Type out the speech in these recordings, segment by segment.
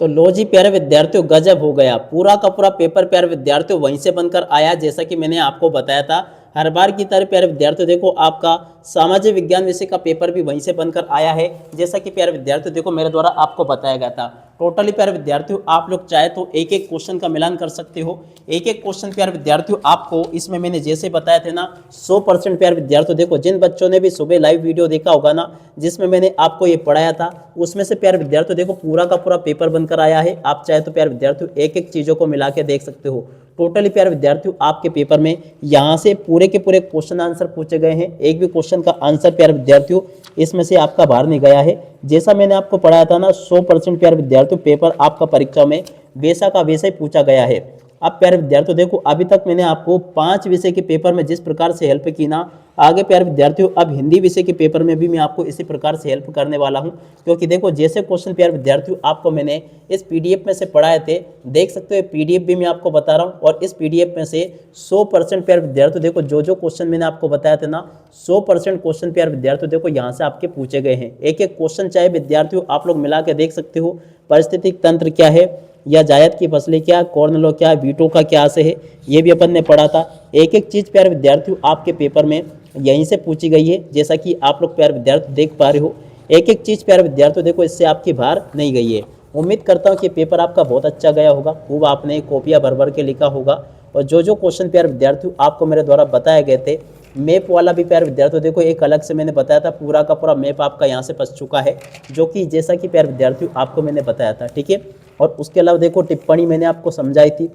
तो लो जी प्यारे विद्यार्थियों, गजब हो गया। पूरा का पूरा पेपर प्यारे विद्यार्थियों वहीं से बनकर आया, जैसा कि मैंने आपको बताया था। हर बार की तरह प्यारे विद्यार्थियों देखो, आपका सामाजिक विज्ञान विषय का पेपर भी वहीं से बनकर आया है, जैसा कि प्यारे विद्यार्थियों देखो मेरे द्वारा आपको बताया गया था। टोटली प्यारे विद्यार्थियों आप लोग चाहे तो एक एक क्वेश्चन का मिलान कर सकते हो। एक एक क्वेश्चन प्यारे विद्यार्थियों आपको इसमें मैंने जैसे बताया थे ना, 100% प्यारे विद्यार्थियों देखो, जिन बच्चों ने भी सुबह लाइव वीडियो देखा होगा ना, जिसमें मैंने आपको ये पढ़ाया था, उसमें से प्यारे विद्यार्थियों देखो पूरा का पूरा पेपर बनकर आया है। आप चाहे तो प्यारे विद्यार्थियों एक एक चीज़ों को मिला के देख सकते हो। टोटली प्यारे विद्यार्थियों आपके पेपर में यहाँ से पूरे के पूरे क्वेश्चन आंसर पूछे गए हैं। एक भी क्वेश्चन का आंसर प्यारे विद्यार्थियों इसमें से आपका बाहर नहीं गया है। जैसा मैंने आपको पढ़ाया था ना, 100% प्यारे विद्यार्थियों पेपर आपका परीक्षा में वैसा का वैसा ही पूछा गया है। अब प्यारे विद्यार्थियों देखो, अभी तक मैंने आपको 5 विषय के पेपर में जिस प्रकार से हेल्प की ना, आगे प्यारे विद्यार्थियों अब हिंदी विषय के पेपर में भी मैं आपको इसी प्रकार से हेल्प करने वाला हूं। क्योंकि देखो जैसे क्वेश्चन प्यारे विद्यार्थियों आपको मैंने इस पीडीएफ में से पढ़ाए थे, देख सकते हो पीडीएफ भी मैं आपको बता रहा हूं, और इस पीडीएफ में से 100% प्यारे विद्यार्थियों देखो जो जो क्वेश्चन मैंने आपको बताया था ना, 100% क्वेश्चन प्यारे विद्यार्थियों देखो यहाँ से आपके पूछे गए हैं। एक एक क्वेश्चन चाहे विद्यार्थियों आप लोग मिला के देख सकते हो। पारिस्थितिक तंत्र क्या है, या जायद की फसलें क्या, कॉर्न लॉ क्या, वीटो का क्या से है, ये भी अपन ने पढ़ा था। एक एक चीज़ प्यारे विद्यार्थियों आपके पेपर में यहीं से पूछी गई है, जैसा कि आप लोग प्यारे विद्यार्थी देख पा रहे हो। एक एक चीज़ प्यारे विद्यार्थियों देखो इससे आपकी बाहर नहीं गई है। उम्मीद करता हूँ कि पेपर आपका बहुत अच्छा गया होगा, खूब आपने कॉपियाँ भर भर के लिखा होगा। और जो जो क्वेश्चन प्यारे विद्यार्थियों आपको मेरे द्वारा बताए गए थे, मैप वाला भी प्यारे विद्यार्थियों देखो एक अलग से मैंने बताया था, पूरा का पूरा मैप आपका यहाँ से फंस चुका है, जो कि जैसा कि प्यारे विद्यार्थियों आपको मैंने बताया था, ठीक है। और उसके अलावा देखो टिप्पणी मैंने आपको समझाई थी,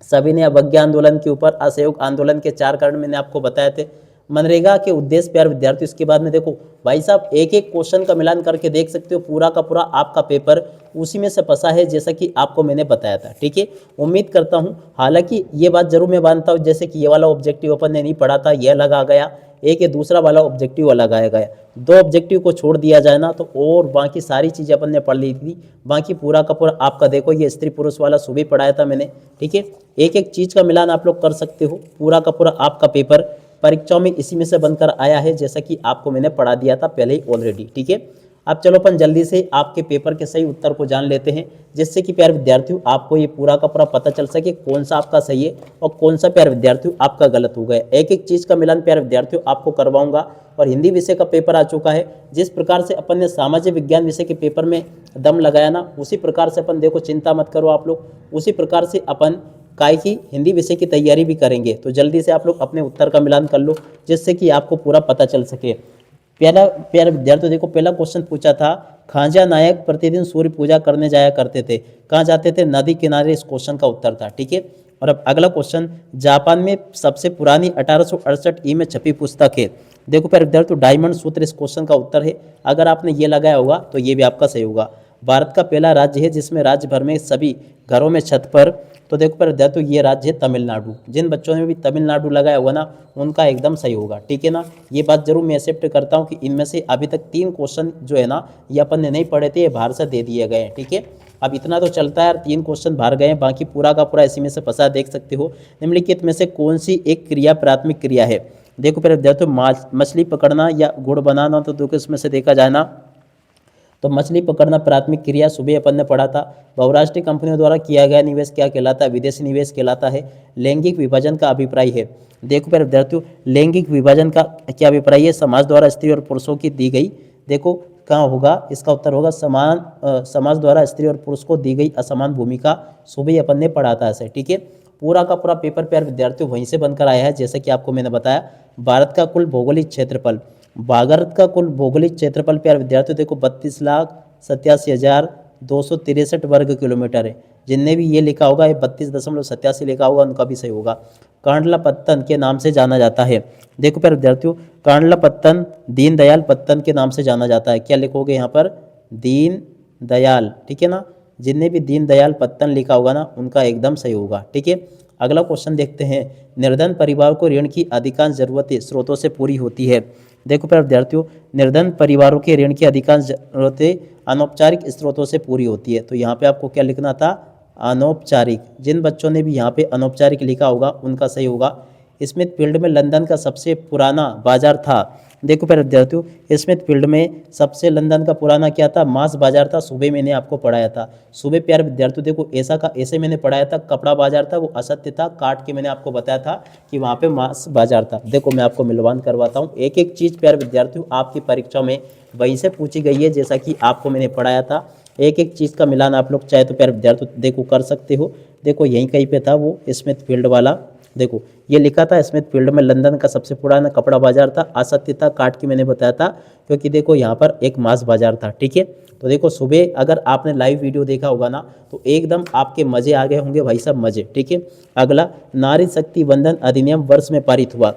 सविनय अवज्ञा आंदोलन के ऊपर, असहयोग आंदोलन के 4 कारण मैंने आपको बताए थे, मनरेगा के उद्देश्य प्यारे विद्यार्थियों। इसके बाद में देखो भाई साहब एक एक क्वेश्चन का मिलान करके देख सकते हो, पूरा का पूरा आपका पेपर उसी में से फंसा है, जैसा कि आपको मैंने बताया था, ठीक है। उम्मीद करता हूँ, हालांकि ये बात जरूर मैं मानता हूँ, जैसे कि ये वाला ऑब्जेक्टिव अपन ने नहीं पढ़ा था, यह अलग आ गया, एक ये दूसरा वाला ऑब्जेक्टिव अलग आया गया। 2 ऑब्जेक्टिव को छोड़ दिया जाए ना, तो और बाकी सारी चीज़ें अपन ने पढ़ ली थी। बाकी पूरा का पूरा आपका देखो ये स्त्री पुरुष वाला सुबह पढ़ाया था मैंने, ठीक है। एक एक चीज़ का मिलान आप लोग कर सकते हो। पूरा का पूरा आपका पेपर परीक्षाओं में इसी में से बनकर आया है, जैसा कि आपको मैंने पढ़ा दिया था पहले ही ऑलरेडी, ठीक है। अब चलो अपन जल्दी से आपके पेपर के सही उत्तर को जान लेते हैं, जिससे कि प्यारे विद्यार्थियों आपको ये पूरा का पूरा पता चल सके कौन सा आपका सही है और कौन सा प्यारे विद्यार्थियों आपका गलत हो गया। एक एक चीज़ का मिलान प्यारे विद्यार्थियों आपको करवाऊंगा। और हिंदी विषय का पेपर आ चुका है, जिस प्रकार से अपन ने सामाजिक विज्ञान विषय के पेपर में दम लगाया ना, उसी प्रकार से अपन देखो, चिंता मत करो आप लोग, उसी प्रकार से अपन काय की हिंदी विषय की तैयारी भी करेंगे। तो जल्दी से आप लोग अपने उत्तर का मिलान कर लो, जिससे कि आपको पूरा पता चल सके। पहला प्यारे विद्यार्थियों देखो, पहला क्वेश्चन पूछा था, खाजा नायक प्रतिदिन सूर्य पूजा करने जाया करते थे, कहाँ जाते थे, नदी किनारे। इस क्वेश्चन का उत्तर था, ठीक है। और अब अगला क्वेश्चन, जापान में सबसे पुरानी 1868 ई में छपी पुस्तक है। देखो प्यारे विद्यार्थियों, डायमंड सूत्र इस क्वेश्चन का उत्तर है। अगर आपने ये लगाया होगा तो ये भी आपका सही होगा। भारत का पहला राज्य है जिसमें राज्य भर में सभी घरों में छत पर, तो देखो प्यारे विद्यार्थियों ये राज्य है तमिलनाडु। जिन बच्चों ने भी तमिलनाडु लगाया होगा ना, उनका एकदम सही होगा, ठीक है ना। ये बात जरूर मैं एक्सेप्ट करता हूँ कि इनमें से अभी तक 3 क्वेश्चन जो है ना, ये अपन ने नहीं पढ़े थे, ये बाहर से दे दिए गए हैं, ठीक है। अब इतना तो चलता है यार, 3 क्वेश्चन बाहर गए हैं, बाकी पूरा का पूरा इसी में से फंसा। देख सकते हो निम्नलिखित में से कौन सी एक क्रिया प्राथमिक क्रिया है। देखो प्यारे विद्यार्थियों, मछली पकड़ना या गुड़ बनाना, तो देखो इसमें से देखा जाए ना, तो मछली पकड़ना प्राथमिक क्रिया सुबह अपन ने पढ़ा था। बहुराष्ट्रीय कंपनियों द्वारा किया गया निवेश क्या कहलाता है, विदेशी निवेश कहलाता है। लैंगिक विभाजन का अभिप्राय है। देखो प्यारे विद्यार्थियों, लैंगिक विभाजन का क्या अभिप्राय है, समाज द्वारा स्त्री और पुरुषों की दी गई, देखो कहाँ होगा, इसका उत्तर होगा समाज द्वारा स्त्री और पुरुष को दी गई असमान भूमिका। सुबह अपन ने पढ़ा था ऐसे, ठीक है। पूरा का पूरा पेपर प्यारे विद्यार्थियों वहीं से बनकर आया है, जैसे कि आपको मैंने बताया। भारत का कुल भौगोलिक क्षेत्रफल, भारत का कुल भौगोलिक क्षेत्रफल प्यारे विद्यार्थियों देखो 32,87,263 वर्ग किलोमीटर है। जिनने भी ये लिखा होगा, ये 32.87 लिखा होगा, उनका भी सही होगा। कांडलापत्तन के नाम से जाना जाता है। देखो प्यारे विद्यार्थियों, कांडलापत्तन दीनदयाल पत्तन के नाम से जाना जाता है। क्या लिखोगे यहाँ पर, दीन दयाल, ठीक है ना। जिनने भी दीनदयाल पत्तन लिखा होगा ना, उनका एकदम सही होगा, ठीक है। अगला क्वेश्चन देखते हैं, निर्धन परिवार को ऋण की अधिकांश जरूरतें स्रोतों से पूरी होती है। देखो प्यारे विद्यार्थियों, निर्धन परिवारों के ऋण की अधिकांश जरूरतें अनौपचारिक स्रोतों से पूरी होती है। तो यहाँ पे आपको क्या लिखना था, अनौपचारिक। जिन बच्चों ने भी यहाँ पे अनौपचारिक लिखा होगा, उनका सही होगा। स्मिथ फील्ड में लंदन का सबसे पुराना बाजार था। देखो प्यारे विद्यार्थियों, स्मिथ फील्ड में सबसे लंदन का पुराना क्या था, मांस बाजार था। सुबह मैंने आपको पढ़ाया था। सुबह प्यारे विद्यार्थियों देखो ऐसा का ऐसे मैंने पढ़ाया था, कपड़ा बाजार था वो असत्य था, काट के मैंने आपको बताया था कि वहाँ पे मांस बाजार था। देखो मैं आपको मिलवान करवाता हूँ, एक एक चीज़ प्यारे विद्यार्थियों आपकी परीक्षा में वहीं से पूछी गई है, जैसा कि आपको मैंने पढ़ाया था। एक एक चीज़ का मिलान आप लोग चाहे तो प्यारे विद्यार्थियों देखो कर सकते हो। देखो यहीं कहीं पे था वो स्मिथ फील्ड वाला। देखो ये लिखा था स्मिथ फील्ड में लंदन का सबसे पुराना कपड़ा बाजार था, असत्य था, काट के मैंने बताया था, क्योंकि देखो यहाँ पर एक मांस बाजार था। ठीक है, तो देखो सुबह अगर आपने लाइव वीडियो देखा होगा ना तो एकदम आपके मजे आ गए होंगे भाई साहब, मजे। ठीक है, अगला, नारी शक्ति वंदन अधिनियम वर्ष में पारित हुआ।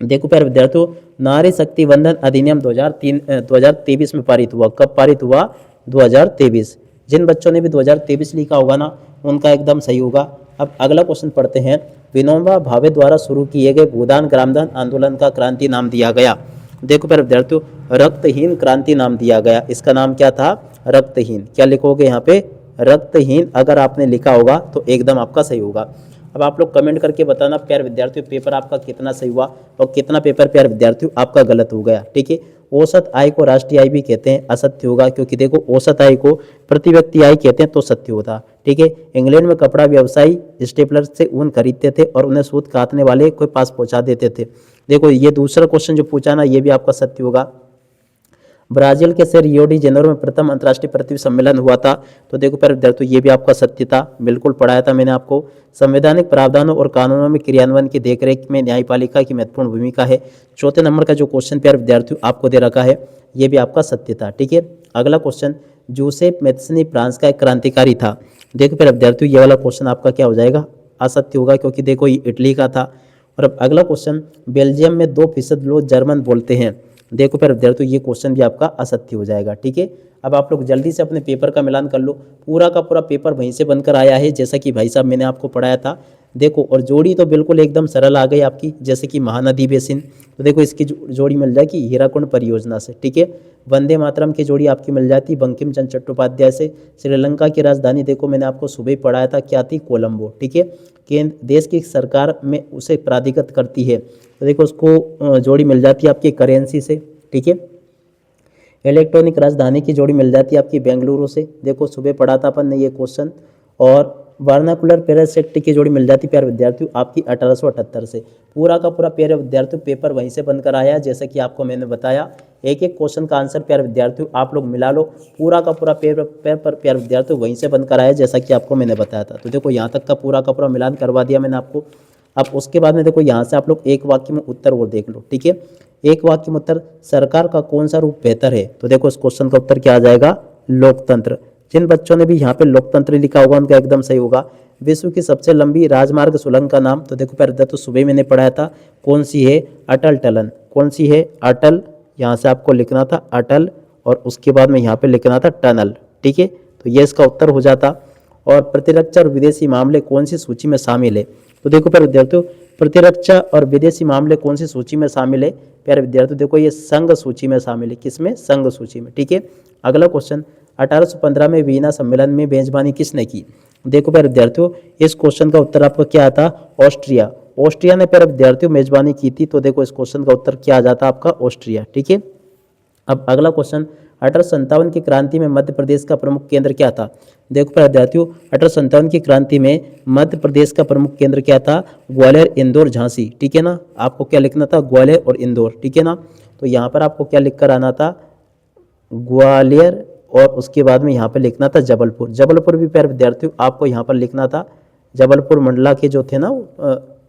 देखो प्यारे विद्यार्थियों, नारी शक्ति वंदन अधिनियम 2023 में पारित हुआ। कब पारित हुआ, 2023। जिन बच्चों ने भी 2023 लिखा होगा ना उनका एकदम सही होगा। अब अगला क्वेश्चन पढ़ते हैं। विनोबा भावे द्वारा शुरू किए गए भूदान ग्रामदान आंदोलन का क्रांति नाम दिया गया। देखो प्यारे विद्यार्थियों, रक्तहीन क्रांति नाम दिया गया। इसका नाम क्या था, रक्तहीन। क्या लिखोगे यहाँ पे, रक्तहीन। अगर आपने लिखा होगा तो एकदम आपका सही होगा। अब आप लोग कमेंट करके बताना प्यारे विद्यार्थियों पेपर आपका कितना सही हुआ और कितना पेपर प्यारे विद्यार्थियों आपका गलत हो गया। ठीक है, औसत आय को राष्ट्रीय आय भी कहते हैं, असत्य होगा, क्योंकि देखो औसत आय को प्रति व्यक्ति आय कहते हैं तो सत्य होता। ठीक है, इंग्लैंड में कपड़ा व्यवसायी स्टेपलर से ऊन खरीदते थे और उन्हें सूत काटने वाले के पास पहुंचा देते थे। देखो ये दूसरा क्वेश्चन जो पूछा ना ये भी आपका सत्य होगा। ब्राजील के शहर रियो डी जेनेरो में प्रथम अंतर्राष्ट्रीय पृथ्वी सम्मेलन हुआ था। तो देखो प्यारे विद्यार्थियों ये भी आपका सत्य था, बिल्कुल पढ़ाया था मैंने आपको। संवैधानिक प्रावधानों और कानूनों में क्रियान्वयन की देखरेख में न्यायपालिका की महत्वपूर्ण भूमिका है। चौथे नंबर का जो क्वेश्चन प्यारे विद्यार्थियों आपको दे रखा है ये भी आपका सत्य था। ठीक है, अगला क्वेश्चन, जोसेफ मैथ्यूनी फ्रांस का एक क्रांतिकारी था। देखो प्यारे विद्यार्थियों ये वाला क्वेश्चन आपका क्या हो जाएगा, असत्य होगा, क्योंकि देखो ये इटली का था। और अब अगला क्वेश्चन, बेल्जियम में 2% लोग जर्मन बोलते हैं। देखो प्यारे विद्यार्थियों ये क्वेश्चन भी आपका असत्य हो जाएगा। ठीक है, अब आप लोग जल्दी से अपने पेपर का मिलान कर लो। पूरा का पूरा पेपर वहीं से बनकर आया है, जैसा कि भाई साहब मैंने आपको पढ़ाया था। देखो और जोड़ी तो बिल्कुल एकदम सरल आ गई आपकी, जैसे कि महानदी बेसिन। तो देखो इसकी जोड़ी मिल जाएगी हीराकुंड परियोजना से। ठीक है, वंदे मातरम की जोड़ी आपकी मिल जाती बंकिम चंद्र चट्टोपाध्याय से। श्रीलंका की राजधानी देखो मैंने आपको सुबह ही पढ़ाया था क्या थी, कोलंबो। ठीक है, केंद्र देश की सरकार में उसे प्राधिकृत करती है, तो देखो उसको जोड़ी मिल जाती है आपकी करेंसी से। ठीक है, इलेक्ट्रॉनिक राजधानी की जोड़ी मिल जाती है आपकी बेंगलुरु से। देखो सुबह पढ़ा था अपन ने ये क्वेश्चन। और वर्नाकुलर पैरासेक्ट की जोड़ी मिल जाती प्यारे विद्यार्थियों आपकी 1878 से। पूरा का पूरा प्यारे विद्यार्थियों पेपर वहीं से बनकर आया है, जैसे कि आपको मैंने बताया। एक एक क्वेश्चन का आंसर प्यारे विद्यार्थियों आप लोग मिला लो। पूरा का पूरा पेपर प्यारे विद्यार्थियों वहीं से बनकर आया, जैसा कि आपको मैंने बताया था। तो देखो यहाँ तक का पूरा मिलान करवा दिया मैंने आपको। अब उसके बाद में देखो यहाँ से आप लोग एक वाक्य में उत्तर और देख लो। ठीक है, एक वाक्य में उत्तर, सरकार का कौन सा रूप बेहतर है। तो देखो इस क्वेश्चन का उत्तर क्या आ जाएगा, लोकतंत्र। जिन बच्चों ने भी यहाँ पे लोकतंत्र लिखा होगा उनका एकदम सही होगा। विश्व की सबसे लंबी राजमार्ग सुरंग का नाम। तो देखो पहले तो सुबह मैंने पढ़ाया था, कौन सी है, अटल टनल। कौन सी है, अटल। यहाँ से आपको लिखना था अटल और उसके बाद में यहाँ पे लिखना था टनल। ठीक है, तो ये इसका उत्तर हो जाता। और प्रतिरक्षा और विदेशी मामले कौन सी सूची में शामिल है। तो देखो प्यारे विद्यार्थियों, प्रतिरक्षा और विदेशी मामले कौन सी सूची में शामिल है। प्यारे विद्यार्थियों देखो ये संघ सूची में शामिल है। किसमें, संघ सूची में। ठीक है, अगला क्वेश्चन, 1815 में वीना सम्मेलन में मेजबानी किसने की। देखो प्यारे विद्यार्थियों इस क्वेश्चन का उत्तर आपका क्या आता, ऑस्ट्रिया। ऑस्ट्रिया ने प्यारे विद्यार्थियों मेजबानी की थी। तो देखो इस क्वेश्चन का उत्तर क्या आ जाता आपका, ऑस्ट्रिया। ठीक है, अब अगला क्वेश्चन, 1857 की क्रांति में मध्य प्रदेश का प्रमुख केंद्र क्या था। देखो प्यारे विद्यार्थियों 1857 की क्रांति में मध्य प्रदेश का प्रमुख केंद्र क्या था, ग्वालियर, इंदौर, झांसी। ठीक है ना, आपको क्या लिखना था, ग्वालियर और इंदौर। ठीक है ना, तो यहाँ पर आपको क्या लिख कर आना था, ग्वालियर, और उसके बाद में यहाँ पर लिखना था जबलपुर। जबलपुर भी प्यारे विद्यार्थियों आपको यहाँ पर लिखना था, जबलपुर मंडला के जो थे ना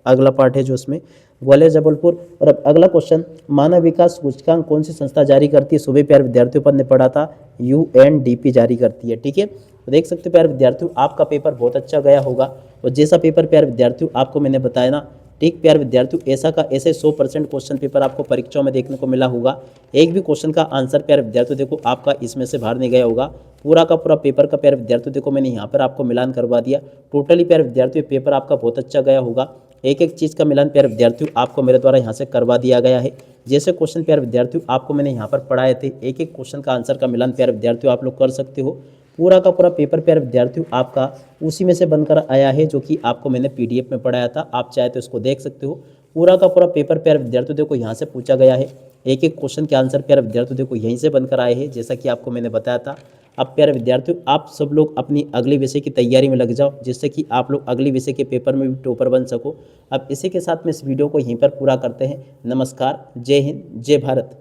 अगला पार्ट है जो उसमें ग्वालियर, जबलपुर। और अब अगला क्वेश्चन, मानव विकास सूचकांक कौन सी संस्था जारी करती है। सुबह प्यारे विद्यार्थियों पर ने पढ़ा था, UNDP जारी करती है। ठीक है, तो देख सकते हो प्यारे विद्यार्थियों आपका पेपर बहुत अच्छा गया होगा। और जैसा पेपर प्यारे विद्यार्थियों आपको मैंने बताया ना, ठीक प्यारे विद्यार्थियों ऐसा का ऐसे 100% क्वेश्चन पेपर आपको परीक्षाओं में देखने को मिला होगा। एक भी क्वेश्चन का आंसर प्यारे विद्यार्थियों देखो आपका इसमें से बाहर नहीं गया होगा। पूरा का पूरा पेपर का प्यारे विद्यार्थियों देखो मैंने यहाँ पर आपको मिलान करवा दिया। टोटली प्यारे विद्यार्थियों पेपर आपका बहुत अच्छा गया होगा। एक एक चीज़ का मिलान प्यारे विद्यार्थियों आपको मेरे द्वारा यहाँ से करवा दिया गया है। जैसे क्वेश्चन प्यारे विद्यार्थियों आपको मैंने यहाँ पर पढ़ाए थे, एक एक क्वेश्चन का आंसर का मिलान प्यारे विद्यार्थियों आप लोग कर सकते हो। पूरा का पूरा पेपर प्यारे विद्यार्थियों आपका उसी में से बनकर आया है जो कि आपको मैंने PDF में पढ़ाया था। आप चाहे तो इसको देख सकते हो। पूरा का पूरा पेपर प्यारे विद्यार्थियों देखो यहाँ से पूछा गया है। एक एक क्वेश्चन के आंसर प्यारे विद्यार्थियों देखो यहीं से बनकर आए हैं, जैसा कि आपको मैंने बताया था। अब प्यारे विद्यार्थियों आप सब लोग अपनी अगले विषय की तैयारी में लग जाओ, जिससे कि आप लोग अगले विषय के पेपर में भी टॉपर बन सको। अब इसी के साथ में इस वीडियो को यहीं पर पूरा करते हैं। नमस्कार, जय हिंद, जय भारत।